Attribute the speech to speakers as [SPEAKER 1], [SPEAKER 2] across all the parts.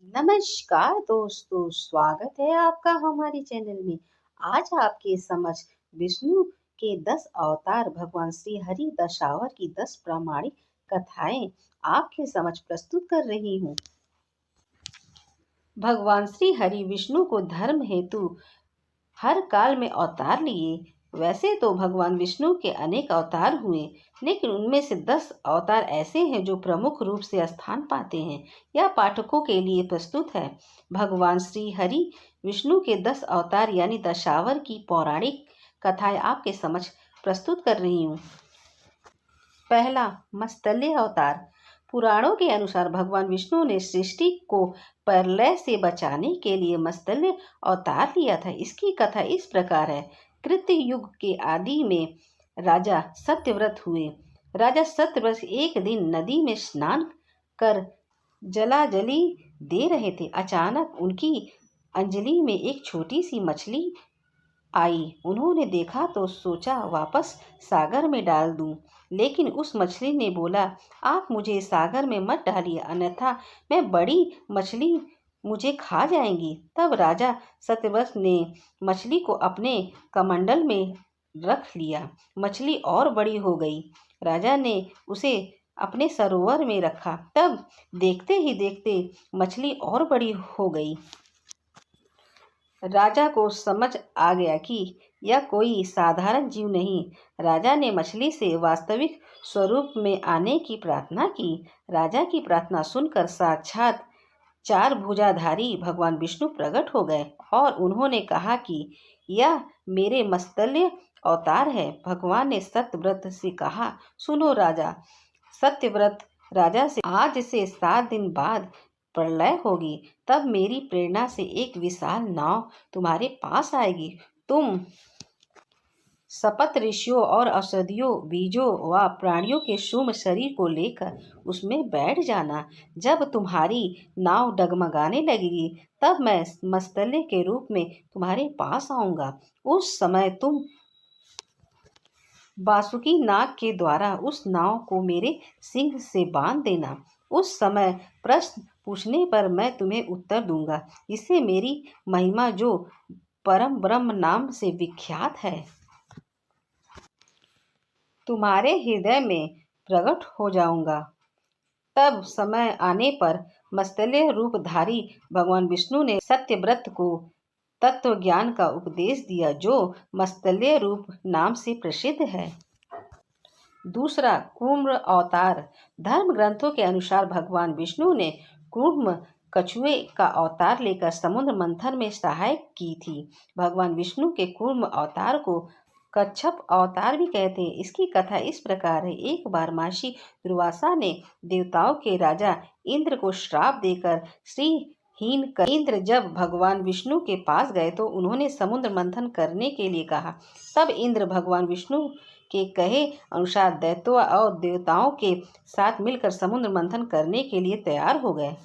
[SPEAKER 1] नमस्कार दोस्तों, स्वागत है आपका हमारे चैनल में। आज आपके समझ विष्णु के 10 अवतार भगवान श्री हरि दशावर की 10 प्रामाणिक कथाएं आपके समझ प्रस्तुत कर रही हूँ। भगवान श्री हरि विष्णु को धर्म हेतु हर काल में अवतार लिए। वैसे तो भगवान विष्णु के अनेक अवतार हुए, लेकिन उनमें से 10 अवतार ऐसे हैं जो प्रमुख रूप से स्थान पाते हैं। यह पाठकों के लिए प्रस्तुत है। भगवान श्री हरि विष्णु के 10 अवतार यानी दशावर की पौराणिक कथाएं आपके समझ प्रस्तुत कर रही हूँ। पहला, मत्स्य अवतार। पुराणों के अनुसार भगवान विष्णु ने सृष्टि को प्रलय से बचाने के लिए मत्स्य अवतार लिया था। इसकी कथा इस प्रकार है। कृत्य युग के आदि में राजा सत्यव्रत हुए। राजा सत्यव्रत एक दिन नदी में स्नान कर जलाजली दे रहे थे। अचानक उनकी अंजलि में एक छोटी सी मछली आई। उन्होंने देखा तो सोचा वापस सागर में डाल दूं, लेकिन उस मछली ने बोला, आप मुझे सागर में मत डालिए, अन्यथा मैं बड़ी मछली मुझे खा जाएंगी। तब राजा सत्यव्रत ने मछली को अपने कमंडल में रख लिया। मछली और बड़ी हो गई। राजा ने उसे अपने सरोवर में रखा। तब देखते ही देखते मछली और बड़ी हो गई। राजा को समझ आ गया कि यह कोई साधारण जीव नहीं। राजा ने मछली से वास्तविक स्वरूप में आने की प्रार्थना की। राजा की प्रार्थना सुनकर साक्षात 4 भुजाधारी भगवान विष्णु प्रकट हो गए और उन्होंने कहा कि यह मेरे मत्स्य अवतार है। भगवान ने सत्यव्रत से कहा, सुनो राजा। सत्यव्रत राजा से, आज से 7 दिन बाद प्रलय होगी। तब मेरी प्रेरणा से एक विशाल नाव तुम्हारे पास आएगी। तुम सप्त ऋषियों और औषधियों, बीजों व प्राणियों के शुभ शरीर को लेकर उसमें बैठ जाना। जब तुम्हारी नाव डगमगाने लगेगी, तब मैं मत्स्य के रूप में तुम्हारे पास आऊंगा। उस समय तुम बासुकी नाग के द्वारा उस नाव को मेरे सिंह से बांध देना। उस समय प्रश्न पूछने पर मैं तुम्हें उत्तर दूंगा। इससे मेरी महिमा जो परम ब्रह्म नाम से विख्यात है, तुम्हारे हृदय में प्रकट हो जाऊंगा। तब समय आने पर मत्स्य रूपधारी भगवान विष्णु ने सत्यव्रत को तत्व ज्ञान का उपदेश दिया, जो मत्स्य रूप नाम से प्रसिद्ध है। दूसरा, कूर्म अवतार। धर्म ग्रंथों के अनुसार भगवान विष्णु ने कूर्म कछुए का अवतार लेकर समुद्र मंथन में सहायता की थी। भगवान विष्णु के कूर्म अवतार को कच्छप अवतार भी कहते हैं। इसकी कथा इस प्रकार है। एक बार महर्षि दुर्वासा ने देवताओं के राजा इंद्र को श्राप देकर श्रीहीन कर इंद्र जब भगवान विष्णु के पास गए तो उन्होंने समुद्र मंथन करने के लिए कहा। तब इंद्र भगवान विष्णु के कहे अनुसार दैत्यों और देवताओं के साथ मिलकर समुद्र मंथन करने के लिए तैयार हो गए।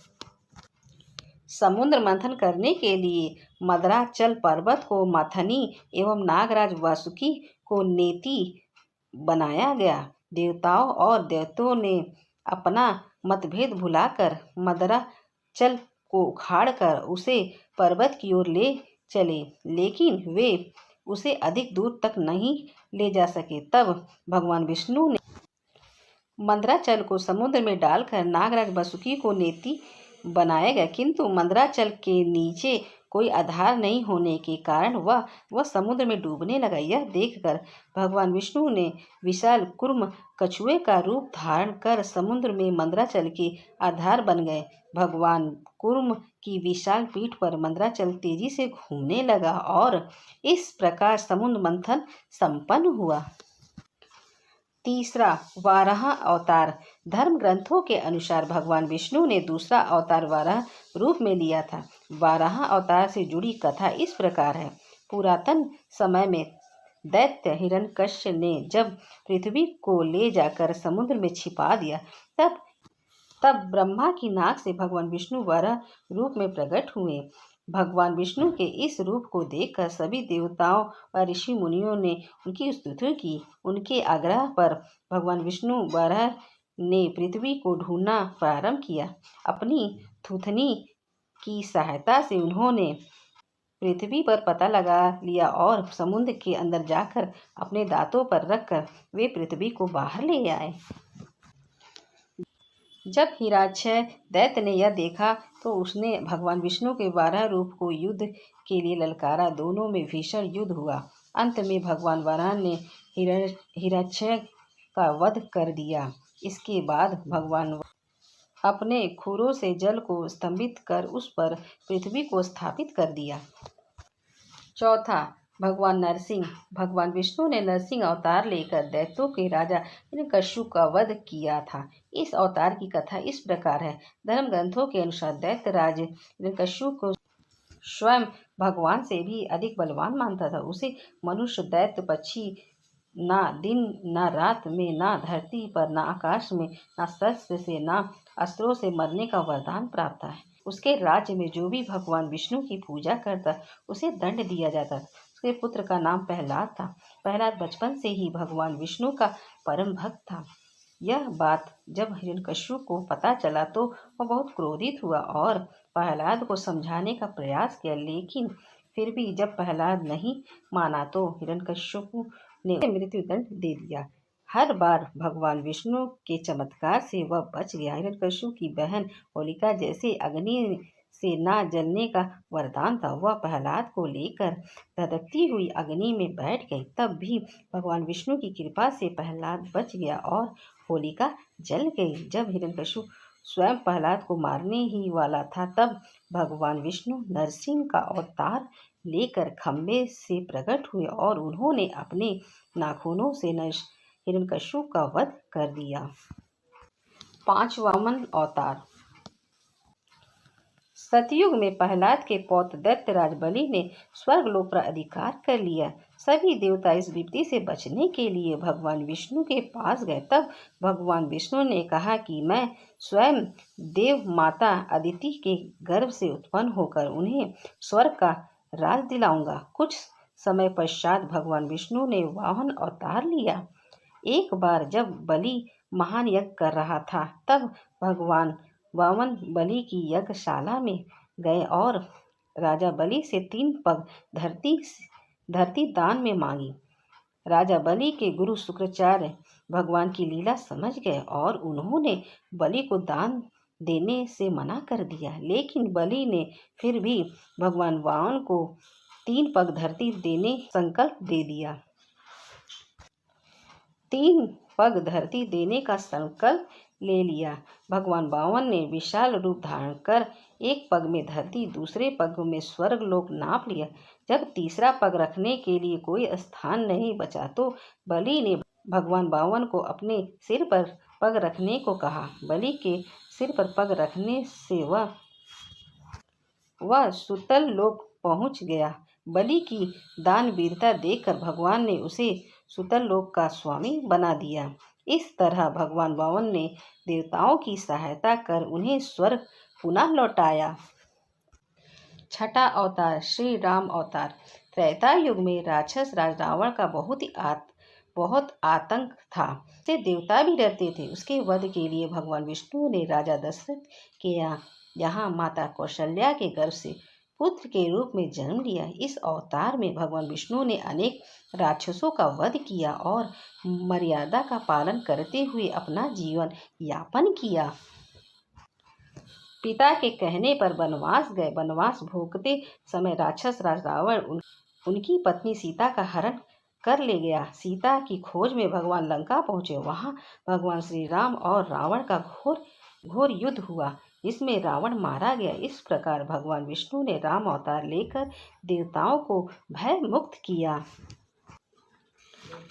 [SPEAKER 1] समुद्र मंथन करने के लिए मदराचल पर्वत को मथनी एवं नागराज वासुकी को नेति बनाया गया। देवताओं और दैत्यों ने अपना मतभेद भुलाकर मदराचल को उखाड़कर उसे पर्वत की ओर ले चले, लेकिन वे उसे अधिक दूर तक नहीं ले जा सके। तब भगवान विष्णु ने मंदराचल को समुद्र में डालकर नागराज वासुकी को नेति बनाया गया, किंतु मंदराचल के नीचे कोई आधार नहीं होने के कारण वह समुद्र में डूबने लगा। यह देखकर भगवान विष्णु ने विशाल कूर्म कछुए का रूप धारण कर समुद्र में मंदराचल के आधार बन गए। भगवान कूर्म की विशाल पीठ पर मंदराचल तेजी से घूमने लगा और इस प्रकार समुद्र मंथन संपन्न हुआ। तीसरा, वाराह अवतार। धर्म ग्रंथों के अनुसार भगवान विष्णु ने दूसरा अवतार वाराह रूप में लिया था। वाराह अवतार से जुड़ी कथा इस प्रकार है। पुरातन समय में दैत्य हिरण्यकश्यप ने जब पृथ्वी को ले जाकर समुद्र में छिपा दिया, तब ब्रह्मा की नाक से भगवान विष्णु वाराह रूप में प्रकट हुए। भगवान विष्णु के इस रूप को देखकर सभी देवताओं व ऋषि मुनियों ने उनकी स्तुति की। उनके आग्रह पर भगवान विष्णु वाराह ने पृथ्वी को ढूंढना प्रारंभ किया। अपनी थूथनी की सहायता से उन्होंने पृथ्वी पर पता लगा लिया और समुद्र के अंदर जाकर अपने दांतों पर रखकर वे पृथ्वी को बाहर ले आए। जब हिरण्यक्ष दैत्य ने यह देखा तो उसने भगवान विष्णु के 12 रूप को युद्ध के लिए ललकारा। दोनों में भीषण युद्ध हुआ। अंत में भगवान वराह ने हिरण्यक्ष का वध कर दिया। इसके बाद भगवान अपने खुरों से जल को स्तंभित कर उस पर पृथ्वी को स्थापित कर दिया। चौथा, भगवान नरसिंह। भगवान विष्णु ने नरसिंह अवतार लेकर दैत्यों के राजा हिरण्यकश्यप का वध किया था। इस अवतार की कथा इस प्रकार है। धर्म ग्रंथों के अनुसार दैत्यराज हिरण्यकश्यप को स्वयं भगवान से भी अधिक बलवान मानता था। उसे मनुष्य, दैत्य, पक्षी, ना दिन ना रात में, ना धरती पर, ना आकाश में, ना शस्त्र से, ना अस्त्रों से मरने का वरदान प्राप्त है। उसके राज्य में जो भी भगवान विष्णु की पूजा करता उसे दंड दिया जाता। उसके पुत्र का नाम प्रहलाद था। प्रहलाद बचपन से ही भगवान विष्णु का परम भक्त था। यह बात जब हिरण्यकश्यप को पता चला तो वह बहुत क्रोधित हुआ और प्रहलाद को समझाने का प्रयास किया, लेकिन फिर भी जब प्रहलाद नहीं माना तो हिरण्यकश्यप ने मृत्यु दंड दे दिया। हर बार भगवान विष्णु के चमत्कार से वह बच गया। हिरण्यकश्यप की बहन होलिका जैसे अग्नि से ना जलने का वरदान था। वह प्रहलाद को लेकर धधकती हुई अग्नि में बैठ गई। तब भी भगवान विष्णु की कृपा से प्रहलाद बच गया और होलिका जल गई। जब हिरण्यकश्यप स्वयं प्रहलाद को मारने ही वाला था तब भगवान विष्णु नरसिंह का अवतार लेकर खंबे से प्रकट हुए और उन्होंने अपने नाखूनों से हिरण्यकश्यप का वध कर दिया। 5 वामन अवतार। सतयुग में प्रहलाद के पौत्र दैत्यराज बलि ने स्वर्गलोक पर अधिकार कर लिया। सभी देवता इस विपत्ति से बचने के लिए भगवान विष्णु के पास गए। तब भगवान विष्णु ने कहा कि मैं स्वयं देव माता अदिति के गर्भ से उत्पन्न होकर उन्हें स्वर्ग का राज दिलाऊंगा। कुछ समय पश्चात भगवान विष्णु ने वामन अवतार लिया। एक बार जब बलि महान यज्ञ कर रहा था तब भगवान वामन बलि की यज्ञशाला में गए और राजा बलि से 3 पग धरती दान में मांगी। राजा बलि के गुरु शुक्राचार्य भगवान की लीला समझ गए और उन्होंने बलि को दान देने से मना कर दिया, लेकिन बलि ने फिर भी भगवान वामन को 3 पग धरती देने संकल्प दे दिया। 3 पग धरती देने का संकल्प ले लिया। भगवान वामन ने विशाल रूप धारण कर एक पग में धरती, दूसरे पग में स्वर्गलोक नाप लिया। जब तीसरा पग रखने के लिए कोई स्थान नहीं बचा तो बलि ने भगवान वामन को अपने सिर पर पग रखने को कहा। बलि के सिर पर पग रखने से वह सुतल लोक पहुंच गया। बलि की दानवीरता देखकर भगवान ने उसे सुतल लोक का स्वामी बना दिया। इस तरह भगवान वामन ने देवताओं की सहायता कर उन्हें स्वर्ग पुनः लौटाया। छठा अवतार श्री राम अवतार। त्रेता युग में राक्षस राज रावण का बहुत आतंक था। से देवता भी डरते थे। उसके वध के लिए भगवान विष्णु ने राजा दशरथ के यहाँ माता कौशल्या के गर्भ से पुत्र के रूप में जन्म लिया। इस अवतार में भगवान विष्णु ने अनेक राक्षसों का वध किया और मर्यादा का पालन करते हुए अपना जीवन यापन किया। पिता के कहने पर वनवास गए। वनवास भोगते समय राक्षस राज रावण उनकी पत्नी सीता का हरण कर ले गया। सीता की खोज में भगवान लंका पहुंचे। वहां भगवान श्री राम और रावण का घोर युद्ध हुआ, जिसमें रावण मारा गया। इस प्रकार भगवान विष्णु ने राम अवतार लेकर देवताओं को भय मुक्त किया।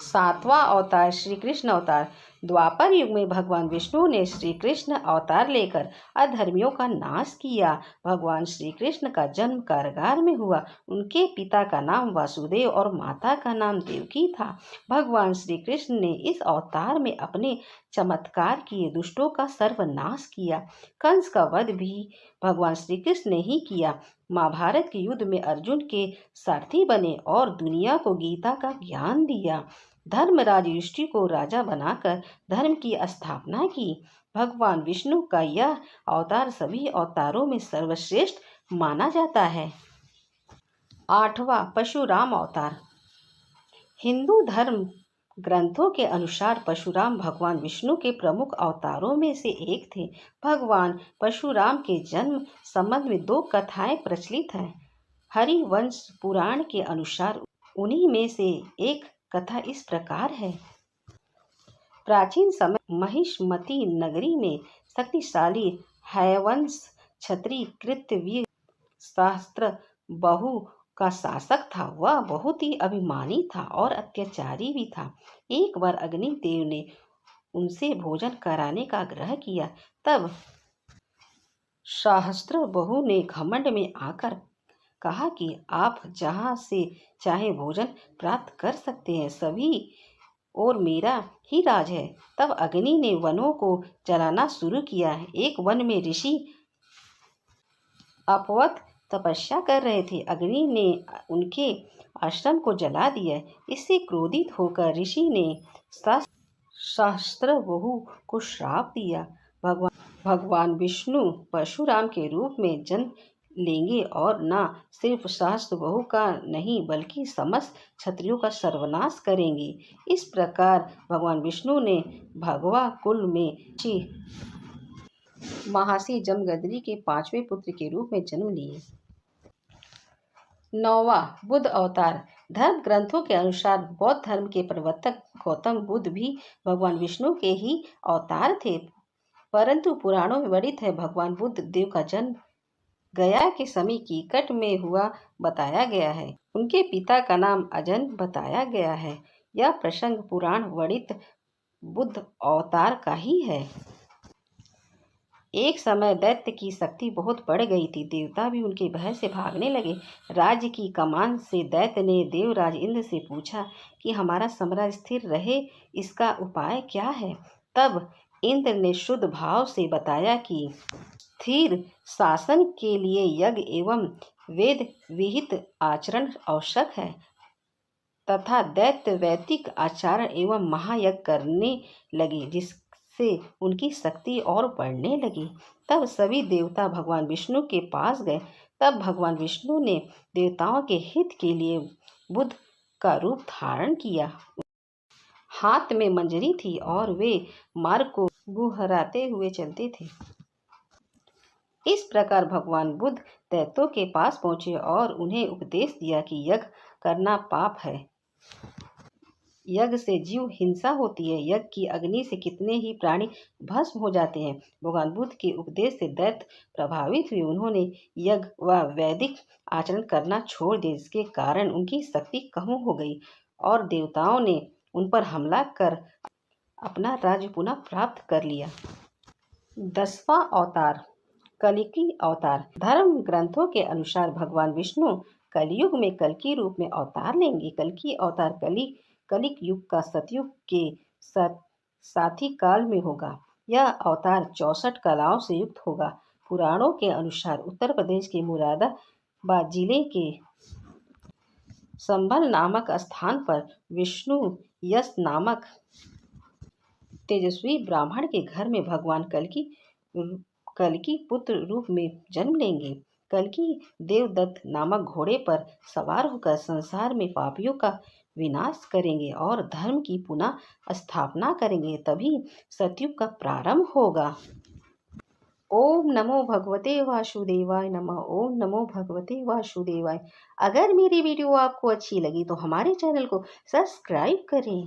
[SPEAKER 1] 7वां अवतार श्री कृष्ण अवतार। द्वापर युग में भगवान विष्णु ने श्री कृष्ण अवतार लेकर अधर्मियों का नाश किया। भगवान श्री कृष्ण का जन्म कारागार में हुआ। उनके पिता का नाम वासुदेव और माता का नाम देवकी था। भगवान श्री कृष्ण ने इस अवतार में अपने चमत्कार किए दुष्टों का सर्वनाश किया। कंस का वध भी भगवान श्री कृष्ण ने ही किया। महाभारत के युद्ध में अर्जुन के सारथी बने और दुनिया को गीता का ज्ञान दिया। धर्मराज युधिष्ठिर को राजा बनाकर धर्म की स्थापना की। भगवान विष्णु का यह अवतार सभी अवतारों में सर्वश्रेष्ठ माना जाता है। 8वां परशुराम अवतार। हिंदू धर्म ग्रंथों के अनुसार परशुराम भगवान विष्णु के प्रमुख अवतारों में से एक थे। भगवान परशुराम के जन्म संबंध में 2 कथाएं प्रचलित हैं। हरिवंश पुराण के अनुसार उन्हीं में से एक कथा इस प्रकार है। प्राचीन समय महिष्मती नगरी में शक्तिशाली हयवंश क्षत्रिय कृत्यवीर सहस्त्र बहु का शासक था। वह बहुत ही अभिमानी था और अत्याचारी भी था। एक बार अग्निदेव ने उनसे भोजन कराने का आग्रह किया। तब सहस्त्र बहु ने घमंड में आकर कहा कि आप जहाँ से चाहे भोजन प्राप्त कर सकते हैं, सभी और मेरा ही राज है। तब अग्नि ने वनों को जलाना शुरू किया। एक वन में ऋषि अपवत तपस्या कर रहे थे। अग्नि ने उनके आश्रम को जला दिया। इससे क्रोधित होकर ऋषि ने सहस्त्रबहु को श्राप दिया। भगवान विष्णु परशुराम के रूप में जन्म लेंगे और न सिर्फ सहस्त्रबहु का नहीं बल्कि समस्त क्षत्रियों का सर्वनाश करेंगे। इस प्रकार भगवान विष्णु ने भगवा कुल में महर्षि जमदग्नि के 5वें पुत्र के रूप में जन्म लिए। 9वां बुद्ध अवतार। धर्म ग्रंथों के अनुसार बौद्ध धर्म के प्रवर्तक गौतम बुद्ध भी भगवान विष्णु के ही अवतार थे, परंतु पुराणों में वर्णित है भगवान बुद्ध देव का जन्म गया के समय कीकट में हुआ बताया गया है। उनके पिता का नाम अजन बताया गया है। यह प्रसंग पुराण वर्णित बुद्ध अवतार का ही है। एक समय दैत्य की शक्ति बहुत बढ़ गई थी। देवता भी उनके भय से भागने लगे। राज्य की कमान से दैत्य ने देवराज इंद्र से पूछा कि हमारा साम्राज्य स्थिर रहे, इसका उपाय क्या है। तब इंद्र ने शुद्ध भाव से बताया कि स्थिर शासन के लिए यज्ञ एवं वेद विहित आचरण आवश्यक है तथा दैत्य वैदिक आचरण एवं महायज्ञ करने लगे, जिससे उनकी शक्ति और बढ़ने लगी। तब सभी देवता भगवान विष्णु के पास गए। तब भगवान विष्णु ने देवताओं के हित के लिए बुद्ध का रूप धारण किया। हाथ में मंजरी थी और वे मार्ग को गुहराते हुए चलते थे। इस प्रकार भगवान बुद्ध दैत्यों के पास पहुंचे और उन्हें उपदेश दिया कि यज्ञ करना पाप है। यज्ञ से जीव हिंसा होती है। यज्ञ की अग्नि से कितने ही प्राणी भस्म हो जाते हैं। भगवान बुद्ध के उपदेश से दैत्य प्रभावित हुए। उन्होंने यज्ञ व वैदिक आचरण करना छोड़ दिया, जिसके कारण उनकी शक्ति कम हो गई और देवताओं ने उन पर हमला कर अपना राज्य पुनः प्राप्त कर लिया। 10वां अवतार कल्कि अवतार। धर्म ग्रंथों के अनुसार भगवान विष्णु कलयुग में कल्कि रूप में अवतार लेंगे। कल्कि अवतार कलिक युग का सतयुग के साथी काल में होगा। यह अवतार 64 कलाओं से युक्त होगा। पुराणों के अनुसार उत्तर प्रदेश के मुरादाबाद जिले के संभल नामक स्थान पर विष्णु यश नामक तेजस्वी ब्राह्मण के घर में भगवान कल्कि पुत्र रूप में जन्म लेंगे। कल्कि देवदत्त नामक घोड़े पर सवार होकर संसार में पापियों का विनाश करेंगे और धर्म की पुनः स्थापना करेंगे। तभी सतयुग का प्रारंभ होगा। ओम नमो भगवते वासुदेवाय नमः। ओम नमो भगवते वासुदेवाय। अगर मेरी वीडियो आपको अच्छी लगी तो हमारे चैनल को सब्सक्राइब करें।